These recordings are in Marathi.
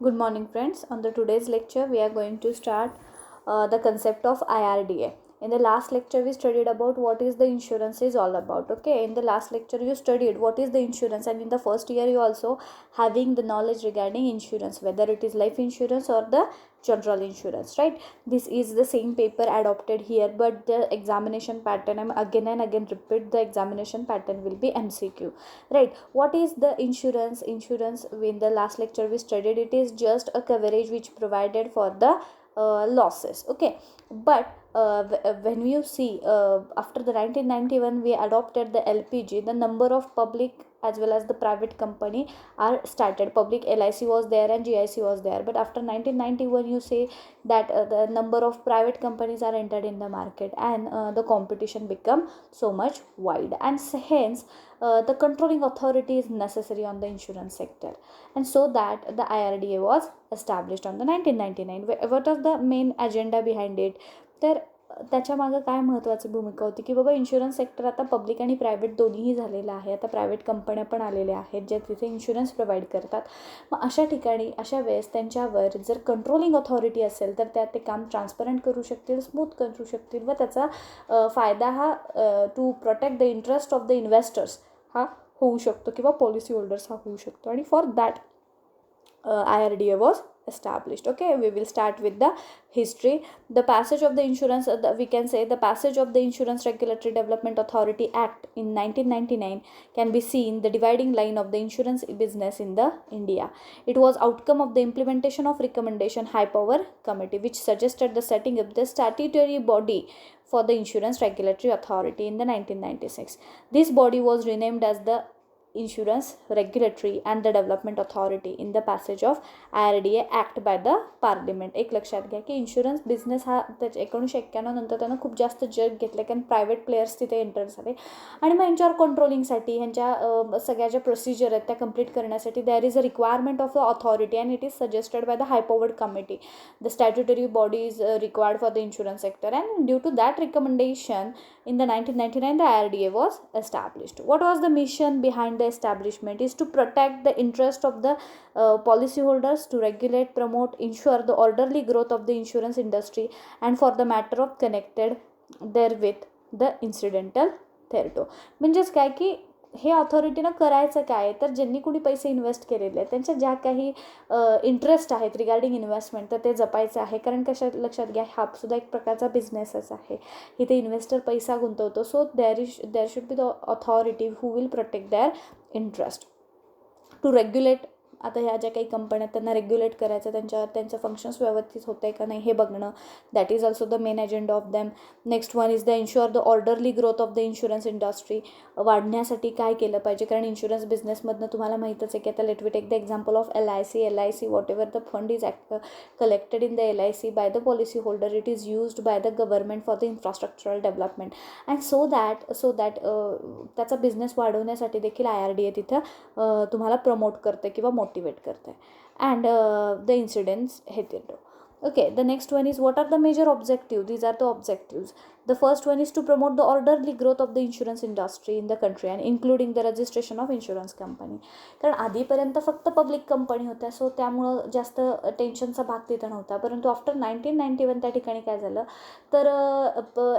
Good morning, friends. On the today's lecture, we are going to start the concept of IRDA. In the last lecture, we studied about what is the insurance is all about. Okay, in the last lecture, you studied what is the insurance, and in the first year, you also having the knowledge regarding insurance, whether it is life insurance or the general insurance, right? This is the same paper adopted here, but the examination pattern, I'm again and again repeat, the examination pattern will be MCQ, right? What is the insurance? In the last lecture we studied, it is just a coverage which provided for the losses. Okay, but when you see after the 1991 we adopted the LPG, the number of public as well as the private company are started. Public LIC was there and GIC was there, but after 1991 you say that the number of private companies are entered in the market, and the competition become so much wide, and hence the controlling authority is necessary on the insurance sector, and so that the IRDA was established on the 1999. What was the main agenda behind it? तर त्याच्या मागं काय महत्त्वाची भूमिका होती की बाबा इन्शुरन्स सेक्टर आता पब्लिक आणि प्रायव्हेट दोन्हीही झालेलं आहे. आता प्रायव्हेट कंपन्या पण आलेल्या आहेत ज्या तिथे इन्शुरन्स प्रोव्हाइड करतात. मग अशा ठिकाणी अशा वेळेस त्यांच्यावर जर कंट्रोलिंग ऑथॉरिटी असेल तर त्या ते काम ट्रान्सपरंट करू शकतील, स्मूथ करू शकतील, व त्याचा फायदा हा to protect the interest of the investors हा होऊ शकतो किंवा पॉलिसी होल्डर्स हा होऊ शकतो. आणि for that IRDA was established. Okay, we will start with the history. The passage of the insurance, we can say the passage of the Insurance Regulatory Development Authority Act in 1999 can be seen the dividing line of the insurance business in the India. It was outcome of the implementation of recommendation high power committee, which suggested the setting up the statutory body for the Insurance Regulatory Authority in the 1996. This body was renamed as the Insurance Regulatory and the Development Authority in the passage of IRDA Act by the Parliament. एक लक्षात घ्या की इन्शुरन्स बिझनेस हा त्याच्या 1991 नंतर त्यानं खूप जास्त जग घेतलं, कारण प्रायव्हेट प्लेयर्स तिथे एंटर झाले, आणि मग यांच्यावर कंट्रोलिंगसाठी ह्यांच्या सगळ्या ज्या प्रोसिजर आहेत त्या कंप्लीट करण्यासाठी there is a requirement of a authority, and it is suggested by the high powered committee. The statutory body is required for the insurance sector, and due to that recommendation in the 1999 the IRDA was established. What was the mission behind the establishment? Is to protect the interest of the policyholders, to regulate, promote, ensure the orderly growth of the insurance industry, and for the matter of connected therewith the incidental thereto. म्हणजेच काय की हे ऑथॉरिटीनं करायचं काय, तर ज्यांनी कोणी पैसे इन्व्हेस्ट केलेले आहेत त्यांच्या ज्या काही इंटरेस्ट आहेत रिगार्डिंग इन्व्हेस्टमेंट तर ते जपायचं आहे. कारण कशा लक्षात घ्या, हा सुद्धा एक प्रकारचा बिझनेसच आहे. इथे इन्व्हेस्टर पैसा गुंतवतो, so there should be the authority who will protect their interest. To regulate, आता ह्या ज्या काही कंपन्या त्यांना रेग्युलेट करायचं, त्यांचं फंक्शन्स व्यवस्थित होत आहे का नाही हे बघणं, that is also the main agenda of them. Next one is the insure the orderly growth of the insurance industry. वाढण्यासाठी काय केलं पाहिजे, कारण इन्शुरन्स बिझनेसमधनं तुम्हाला माहीतच आहे की आता let we take the example of LIC what ever the fund is collected in the LIC by the policy holder, it is used by the government for the infrastructural development, and so that त्याचा बिझनेस वाढवण्यासाठी देखील IRDA तिथं तुम्हाला प्रमोट करते किंवा मोटिवेट करते. अँड द इन्सिडेंट्स हे तिथं. Okay, the next one is what are the major objectives? These are the objectives. The first one is to promote the orderly growth of the insurance industry in the country and including the registration of insurance company. कारण आधीपर्यंत फक्त पब्लिक कंपनी होत्या, सो त्यामुळं जास्त टेन्शनचा भाग तिथं नव्हता. परंतु आफ्टर 1991 त्या ठिकाणी काय झालं, तर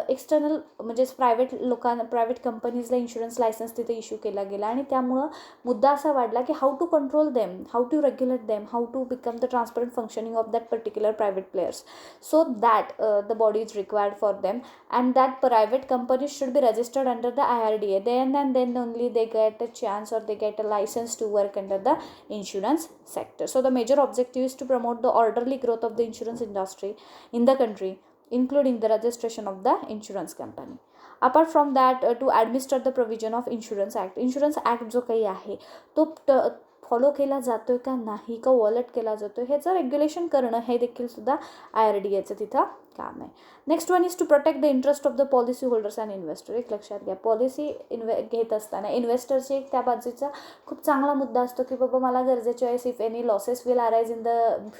एक्सटर्नल म्हणजेच प्रायव्हेट कंपनीजला इन्शुरन्स लायसन्स तिथे इश्यू केला गेला, आणि त्यामुळं मुद्दा असा वाढला की how to control them, how to regulate them, how to become the transparent functioning of that particular private players, so that the body is required for them, and that private companies should be registered under the IRDA. Then and then only they get a chance or they get a license to work under the insurance sector. So the major objective is to promote the orderly growth of the insurance industry in the country, including the registration of the insurance company. Apart from that, to administer the provision of Insurance Act. Insurance Act जो काही आहे तो फॉलो केला जातो का नाही, का वॉलेट केला जातो, ह्याचं रेग्युलेशन करणं हे देखील सुद्धा IRDAचं तिथं काम आहे. Next one is to protect the interest of the policy holders and investor. एक लक्षात घ्या, पॉलिसी घेत असताना इन्व्हेस्टरची एक त्या बाजूचा खूप चांगला मुद्दा असतो की बाबा मला गरजेचे आहे, if any losses will arise in the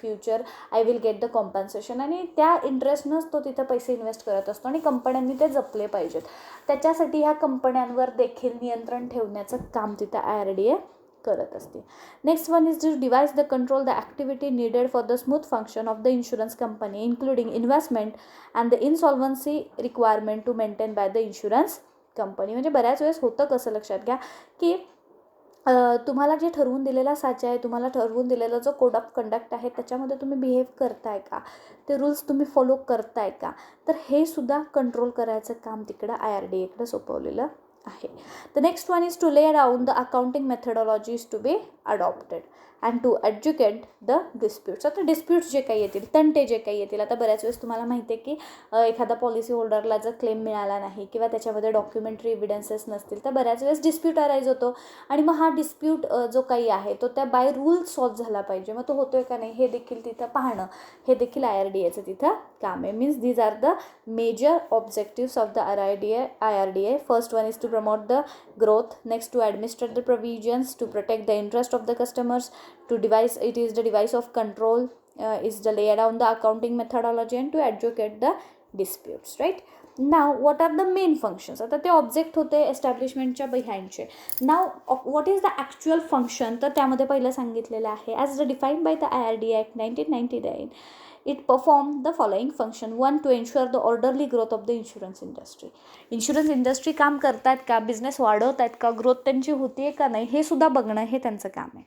future I will get the compensation, आणि त्या इंटरेस्टनंच तो तिथं पैसे इन्व्हेस्ट करत असतो, आणि कंपन्यांनी ते जपले पाहिजेत. त्याच्यासाठी ह्या कंपन्यांवर देखील नियंत्रण ठेवण्याचं काम तिथं IRDA करत असते. Next one is to devise the control the activity needed for the smooth function of the insurance company including investment and the insolvency requirement to maintain by the insurance company. म्हणजे बऱ्याच वेळेस होतं कसं, लक्षात घ्या की तुम्हाला जे ठरवून दिलेला साचा आहे, तुम्हाला ठरवून दिलेला जो कोड ऑफ कंडक्ट आहे, त्याच्यामध्ये तुम्ही बिहेव करताय का, ते रूल्स तुम्ही फॉलो करताय का, तर हे सुद्धा कंट्रोल करायचं काम तिकडं IRDA सोपवलेलं आहे. The next one is to lay down the accounting methodologies to be adopted and to educate the disputes. आता डिस्प्यूट्स जे काही येतील, तंटे जे काही येतील, आता बऱ्याच वेळेस तुम्हाला माहिती आहे की एखादा पॉलिसी होल्डरला जर क्लेम मिळाला नाही किंवा त्याच्यामध्ये डॉक्युमेंटरी एव्हिडन्सेस नसतील, तर बऱ्याच वेळेस डिस्प्यूट अराईज होतो आणि मग हा डिस्प्यूट जो काही आहे तो त्या बाय रूल सॉल्व्ह झाला पाहिजे. मग तो होतोय का नाही हे देखील तिथं पाहणं, हे देखील IRDAचं तिथं काम आहे. Means these are the major objectives of the IRDA. First one is to promote the growth, next to administer the provisions to protect the interest of the customers, to devise it is the device of control, is the lay down the accounting methodology and to educate the disputes, right? Now what are the main functions? आता ते ऑब्जेक्ट होते एस्टॅब्लिशमेंटच्या बिहाइंडचे. नाव what is the actual function, तर त्यामध्ये पहिलं सांगितलेलं आहे as the defined by the IRDA Act 1999. It performed the following function. One, to ensure the orderly growth of the insurance industry. Insurance industry काम करतात का, बिझनेस वाढवत आहेत का, ग्रोथ त्यांची होती आहे का नाही, हे सुद्धा बघणं हे त्यांचं काम आहे.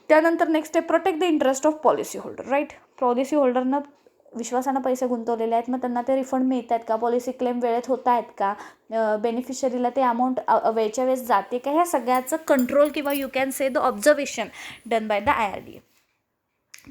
त्यानंतर नेक्स्ट आहे protect the interest of policy holder, right. Policy होल्डरनं विश्वासानं पैसे गुंतवलेले आहेत, मग त्यांना ते रिफंड मिळत आहेत का, पॉलिसी क्लेम वेळेत होत आहेत का, बेनिफिशरीला ते अमाऊंट वेळच्या वेळेस जाते का, ह्या सगळ्याचं कंट्रोल किंवा you can say the observation done by the IRDA.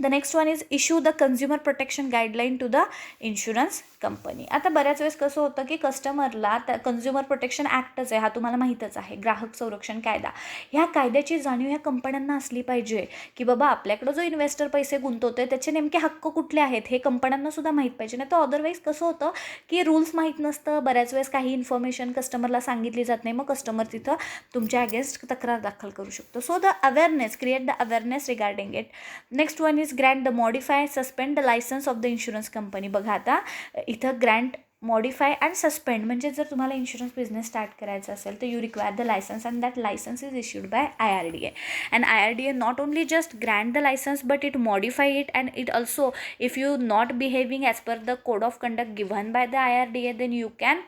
The next one is issue the consumer protection guideline to the insurance company. आता बऱ्याच वेळेस कसं होतं की कस्टमरला त्या कन्झ्युमर प्रोटेक्शन ॲक्टच आहे, हा तुम्हाला माहीतच आहे, ग्राहक संरक्षण कायदा, ह्या कायद्याची जाणीव ह्या कंपन्यांना असली पाहिजे की बाबा आपल्याकडं जो इन्व्हेस्टर पैसे गुंतवतोय त्याचे नेमके हक्क कुठले आहेत हे कंपन्यांना सुद्धा माहीत पाहिजे. नाही तर अदरवाईज कसं होतं की रूल्स माहीत नसतं, बऱ्याच वेळेस काही इन्फॉर्मेशन कस्टमरला सांगितली जात नाही, मग कस्टमर तिथं तुमच्या अगेन्स्ट तक्रार दाखल करू शकतो. So the awareness, create the awareness regarding it. Next one is Grant the modify suspend the licence of the insurance company. बघा आता इथं ग्रँट, मॉडिफाय अँड सस्पेंड म्हणजे जर तुम्हाला इन्शुरन्स बिझनेस स्टार्ट करायचा असेल तर you require the licence and that licence is issued by IRDA. And IRDA not only just Grant the licence but it modify it and it also if you not behaving as per the code of conduct given by the IRDA then you can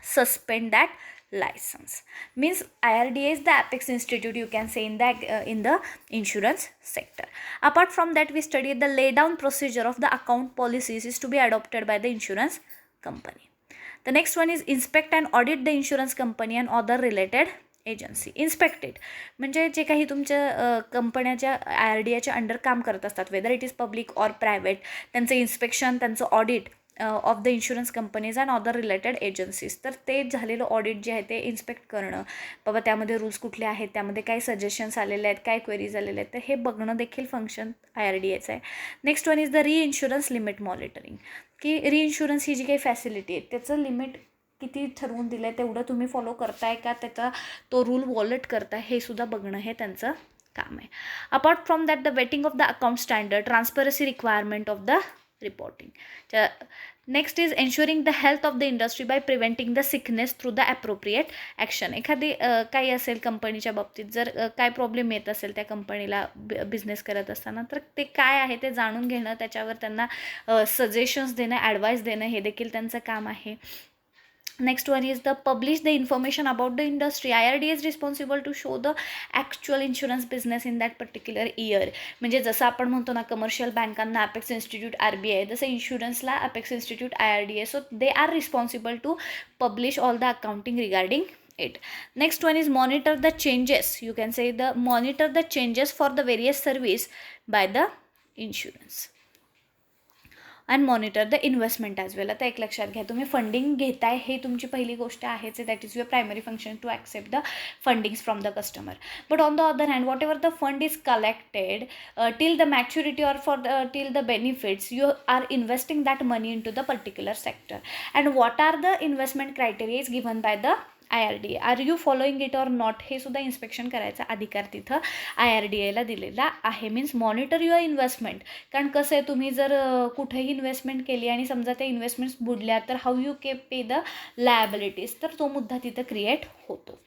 suspend that license. Means IRDA is the apex institute, you can say, in the insurance sector. Apart from that, we studied the lay down procedure of the account policies is to be adopted by the insurance company. The next one is inspect and audit the insurance company and other related agency. Inspected म्हणजे जे काही तुमच्या कंपन्याच्या IRDAच्या अंडर काम करत असतात, whether it is public or private, त्यांचं इन्स्पेक्शन, त्यांचं audit of the insurance companies and other related agencies. तर ते झालेलं ऑडिट जे आहे ते इन्स्पेक्ट करणं, बाबा त्यामध्ये रूल्स कुठले आहेत, त्यामध्ये काय सजेशन्स आलेले आहेत, काय क्वेरीज आलेले आहेत, तर हे बघणं देखील फंक्शन IRDAचं आहे. Next one is the reinsurance limit monitoring, की री-इन्शुरन्स ही जी काही फॅसिलिटी आहे त्याचं लिमिट किती ठरवून दिलं आहे तेवढं तुम्ही फॉलो करताय का, त्याचा तो रूल वॉलेट करताय, हे सुद्धा बघणं हे त्यांचं काम आहे. Apart from that the waiting of the account standard, transparency requirement of the reporting. Next is ensuring the health of the industry by preventing the sickness through the appropriate action. एखादी काही असेल कंपनीच्या बाबतीत, जर काय प्रॉब्लेम येत असेल त्या कंपनीला बिझनेस करत असताना, तर ते काय आहे ते जाणून घेणं, त्याच्यावर त्यांना सजेशन्स देणं, ॲडवाईस देणं, हे देखील त्यांचं काम आहे. Next one is the publish the information about the industry. IRDA is responsible to show the actual insurance business in that particular year. म्हणजे जसं आपण म्हणतो ना कमर्शियल बँकांना अपेक्स इन्स्टिट्यूट RBI, तसं इन्शुरन्सला apex institute IRDA. So they are responsible to publish all the accounting regarding it. Next one is monitor the changes. You can say the monitor the changes for the various service by the insurance. And monitor the investment as well. आता एक लक्षात घ्या, तुम्ही फंडिंग घेताय हे तुमची पहिली गोष्ट आहेच, that is your primary function to accept the fundings from the customer. But on the other hand, what ever the fund is collected till the maturity or for till the benefits, you are investing that money in to the particular sector. And what are the investment criteria is given by the IRDA. Are you following it or not, हे सुद्धा इन्स्पेक्शन करायचा अधिकार तिथं IRDAला दिलेला आहे. Means monitor your investment. कारण कसं आहे, तुम्ही जर कुठेही इन्व्हेस्टमेंट केली आणि समजा त्या इन्व्हेस्टमेंट्स बुडल्या तर how you pay the liabilities, तर तो मुद्दा तिथं क्रिएट होतो.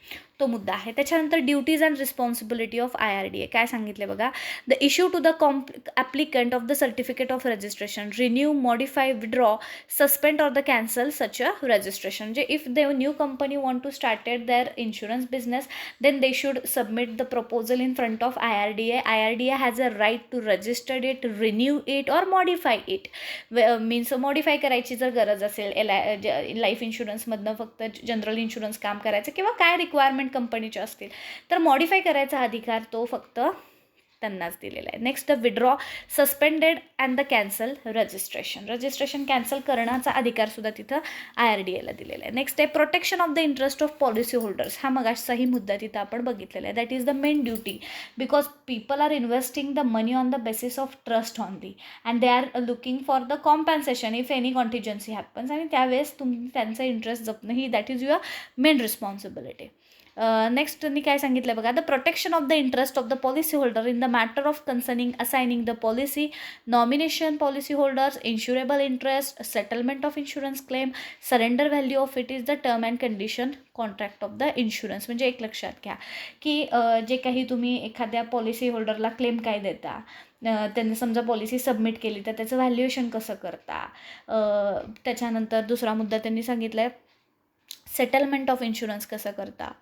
तो मुद्दा आहे. त्याच्यानंतर duties and responsibility of IRDA काय सांगितले बघा, the issue to the applicant of the certificate of registration, renew, modify, withdraw, suspend or the cancel such a registration. म्हणजे if the new company want to started their insurance business, then they should submit the proposal in front of IRDA. IRDA has a right to register it, renew it or modify it. Means modify करायची जर गरज असेल, लाईफ इन्शुरन्समधनं फक्त जनरल इन्शुरन्स काम करायचं किंवा काय रिक्वायरमेंट कंपनीचे असतील तर मॉडिफाय करायचा अधिकार तो फक्त त्यांनाच दिलेला आहे. Next the withdraw, suspended and the cancel registration cancel करण्याचा अधिकारसुद्धा तिथं IRDAला दिलेला आहे. नेक्स्ट आहे protection of the interest of policy holders. हा मगाचाही मुद्दा तिथं आपण बघितलेला आहे. That is the main duty because people are investing the money on the basis of trust only and they are looking for the compensation if any contingency happens, आणि त्यावेळेस तुम्ही त्यांचा इंटरेस्ट जपणं ही that is your main responsibility. Next त्यांनी काय सांगितलं बघा, the protection of the interest of the policy holder in the matter of concerning assigning the policy, nomination policy holders, insurable interest, settlement of insurance claim, surrender value of it is the term and condition contract of the insurance. म्हणजे एक लक्षात घ्या की जे काही तुम्ही एखाद्या पॉलिसी होल्डरला क्लेम काय देता, त्यांनी समजा पॉलिसी सबमिट केली तर त्याचं व्हॅल्युएशन कसं करता. त्याच्यानंतर दुसरा मुद्दा त्यांनी सांगितला आहे सेटलमेंट ऑफ इन्शुरन्स कसं करता,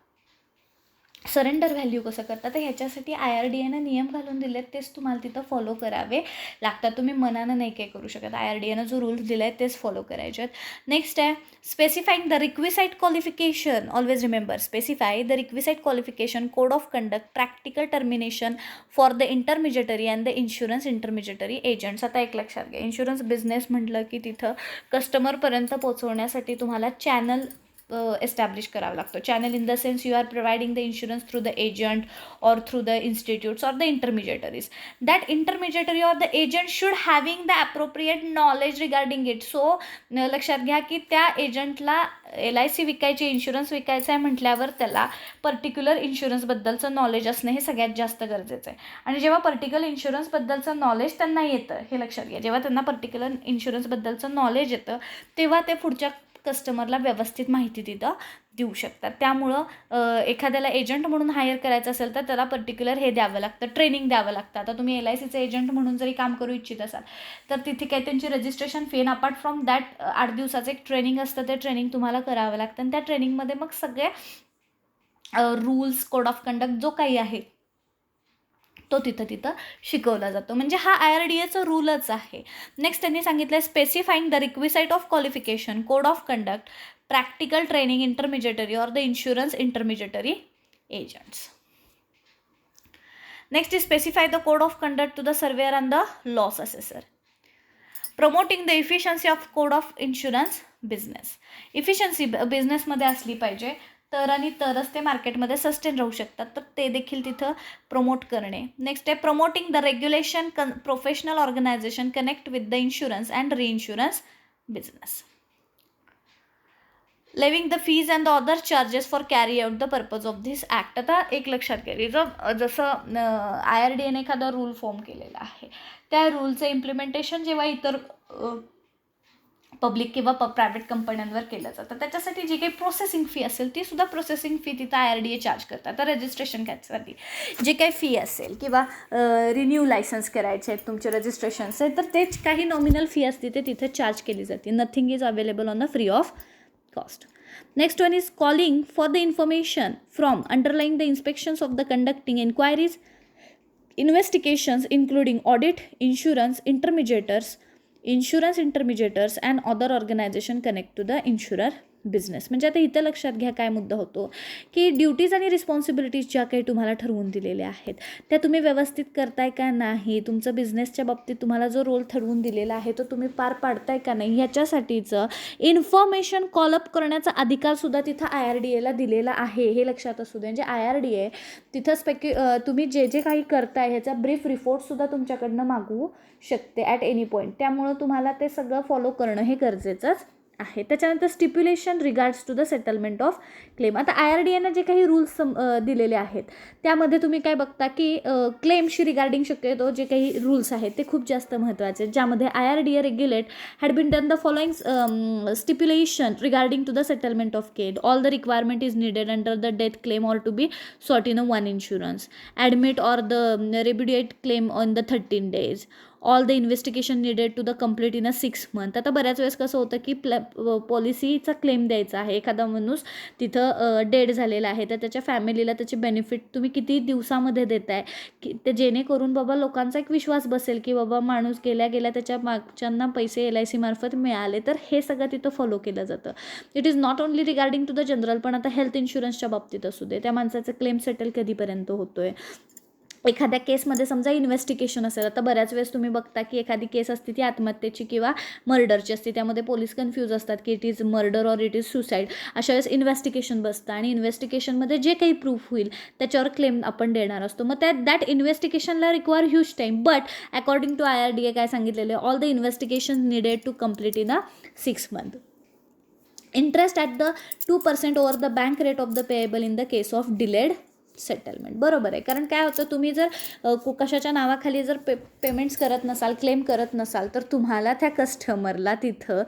सरेंडर व्हॅल्यू कसं करतात. तर ह्याच्यासाठी IRDAनं नियम घालून दिलेत, तेच तुम्हाला तिथं फॉलो करावे लागतात. तुम्ही मनानं नाही काय करू शकत. IRDAनं जो रूल्स दिला आहे तेच फॉलो करायचे आहेत. नेक्स्ट आहे specifying the requisite qualification. Always remember, specify the requisite qualification, code of conduct, practical termination for the intermediary and the insurance intermediary agents. आता एक लक्षात घ्या, इन्शुरन्स बिझनेस म्हटलं की तिथं कस्टमरपर्यंत पोहोचवण्यासाठी तुम्हाला चॅनल एस्टॅब्लिश करावा लागतो. Channel in the sense you are providing the insurance through the agent or through the institutes or the intermediaries. That intermediary or the agent should having the appropriate knowledge regarding it. So लक्षात घ्या की त्या एजंटला LIC विकायची, इन्शुरन्स विकायचा आहे म्हटल्यावर त्याला पर्टिक्युलर इन्शुरन्सबद्दलचं नॉलेज असणं हे सगळ्यात जास्त गरजेचं आहे. आणि जेव्हा पर्टिक्युलर इन्शुरन्सबद्दलचं नॉलेज त्यांना येतं, हे लक्षात घ्या, जेव्हा त्यांना पर्टिक्युलर इन्शुरन्सबद्दलचं नॉलेज येतं तेव्हा ते पुढच्या कस्टमरला व्यवस्थित माहिती तिथं देऊ शकतात. त्यामुळं एखाद्याला एजंट म्हणून हायर करायचं असेल तर त्याला पर्टिक्युलर हे द्यावं लागतं, ट्रेनिंग द्यावं लागतं. आता तुम्ही LICचे एजंट म्हणून जरी काम करू इच्छित असाल तर तिथे काही त्यांची registration fee, apart from that 8 दिवसाचं एक ट्रेनिंग असतं, ते ट्रेनिंग तुम्हाला करावं लागतं. आणि त्या ट्रेनिंगमध्ये मग सगळे रूल्स, कोड ऑफ कंडक्ट जो काही आहे तो तिथं शिकवला जातो. म्हणजे हा IRDAचा रूलच आहे. नेक्स्ट त्यांनी सांगितलं specifying the requisite of qualification, code of conduct, practical training intermediary or the insurance intermediary agents. Next is specify the code of conduct to the surveyor and the loss assessor. Promoting the efficiency of code of insurance business. Efficiency बिझनेसमध्ये असली पाहिजे तरच ते मार्केटमध्ये सस्टेन राहू शकतात, तर ते देखील तिथं प्रमोट करणे. नेक्स्ट आहे promoting the regulation, professional organisation connect with the insurance and reinsurance business. Levying the fees and the other charges for carry out the purpose of this act. आता एक लक्षात घ्या, जसं IRDAने एखादा रूल फॉर्म केलेला आहे, त्या रूलचं इम्प्लिमेंटेशन जेव्हा इतर पब्लिक किंवा प्रायव्हेट कंपन्यांवर केलं जातं त्याच्यासाठी जी काही प्रोसेसिंग फी असेल ती सुद्धा प्रोसेसिंग फी तिथं IRDA चार्ज करतात. तर रजिस्ट्रेशन कॅचसाठी जे काही फी असेल किंवा रिन्यू लायसन्स करायचे आहेत तुमचे रजिस्ट्रेशन्स आहे तर तेच काही नॉमिनल फी असते ते तिथे चार्ज केली जाते. Nothing is available on the free of cost. Next one is calling for the information from underlying the inspections of the conducting inquiries, investigations including audit, insurance intermediators and other organization connect to the insurer business. म्हणजे आता इथं लक्षात घ्या काय मुद्दा होतो की ड्युटीज आणि रिस्पॉन्सिबिलिटीज ज्या काही तुम्हाला ठरवून दिलेल्या आहेत त्या तुम्ही व्यवस्थित करताय का नाही, तुमचं बिझनेसच्या बाबतीत तुम्हाला जो रोल ठरवून दिलेला आहे तो तुम्ही पार पाडताय का नाही, ह्याच्यासाठीचं इन्फॉर्मेशन कॉलअप करण्याचा अधिकारसुद्धा तिथं IRDAला दिलेला आहे. हे लक्षात असू दे. म्हणजे IRDA तिथं तुम्ही जे जे काही करताय ह्याचा ब्रीफ रिपोर्टसुद्धा तुमच्याकडनं मागवू शकते ॲट एनी पॉईंट. त्यामुळं तुम्हाला ते सगळं फॉलो करणं हे गरजेचंच आहे. त्याच्यानंतर stipulation regards to the settlement of claim. आता IRDAनं जे काही रूल्स दिलेले आहेत त्यामध्ये तुम्ही काय बघता की क्लेमशी रिगार्डिंग शक्यतो जे काही रूल्स आहेत ते खूप जास्त महत्त्वाचे आहेत, ज्यामध्ये IRDA regulate had been done the following stipulation regarding to the settlement of case. All the requirement is needed under the death claim or to be sought in a one insurance. Admit or the repudiate claim on the 13 days. All the investigation needed to the complete in a 6 month. आता बऱ्याच वेळेस कसं होतं की पॉलिसीचा क्लेम द्यायचा आहे, एखादा माणूस तिथं डेड झालेला आहे तर त्याच्या फॅमिलीला त्याचे बेनिफिट तुम्ही किती दिवसामध्ये देताय की ते जेणेकरून बाबा लोकांचा एक विश्वास बसेल की बाबा माणूस गेल्या त्याच्या मागच्यांना पैसे LIC मार्फत मिळाले. तर हे सगळं तिथं फॉलो केलं जातं. It is not only regarding to the general, पण आता हेल्थ इन्शुरन्सच्या बाबतीत असू दे, त्या माणसाचं क्लेम सेटल कधीपर्यंत होतोय. एखाद्या केसमध्ये समजा इन्व्हेस्टिगेशन असेल, आता बऱ्याच वेळेस तुम्ही बघता की एखादी केस असते ती आत्महत्येची किंवा मर्डरची असते, त्यामध्ये पोलीस कन्फ्यूज असतात की it is murder or it is suicide. अशा वेळेस इन्व्हेस्टिगेशन बसतं आणि इन्व्हेस्टिगेशनमध्ये जे काही प्रूफ होईल त्याच्यावर क्लेम आपण देणार असतो. मग दॅट इन्व्हेस्टिगेशनला require huge time, but according to IRDA काय सांगितलेलं आहे, all the investigation needed to complete in a 6 month. Interest at the 2% over the bank rate of the payable in the case of delayed settlement. बरोबर आहे, कारण काय होतं तुम्ही जर कशाच्या नावाखाली जर पेमेंट्स करत नसाल, क्लेम करत नसाल, तर तुम्हाला त्या कस्टमरला तिथं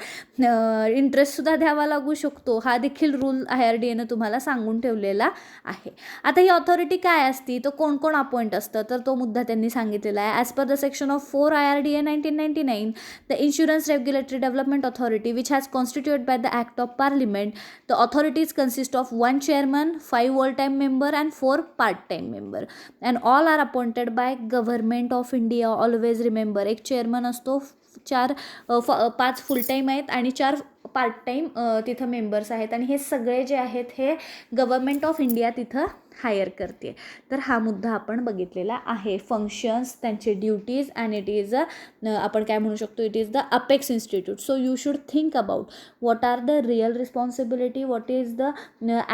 इंटरेस्टसुद्धा द्यावा लागू शकतो. हा देखील रूल IRDAनं तुम्हाला सांगून ठेवलेला आहे. आता ही ऑथॉरिटी काय असती, तर कोण कोण अपॉइंट असतं, तर तो मुद्दा त्यांनी सांगितलेला आहे. As per the section of 4 IRDA 1999, the insurance regulatory development authority which has constituted by the act of parliament. The authorities consist of 1 chairman, 5 all-time member and 4 part-time member, and all are appointed by Government of India. Always remember, एक चेअरमन असतो, 5 फुल टाईम आहेत आणि 4 पार्ट टाईम तिथं मेंबर्स आहेत, आणि हे सगळे जे आहेत हे गव्हर्मेंट ऑफ इंडिया तिथं हायर करते. तर हा मुद्दा आपण बघितलेला आहे. फंक्शन्स, त्यांचे ड्युटीज, अँड इट इज आपण काय म्हणू शकतो, it is the apex institute. So you should think about what are the real responsibility, what is the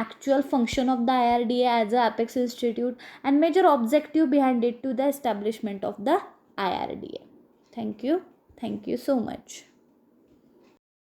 actual function of the IRDA as a apex institute, and major objective behind it to the establishment of the IRDA. Thank you so much.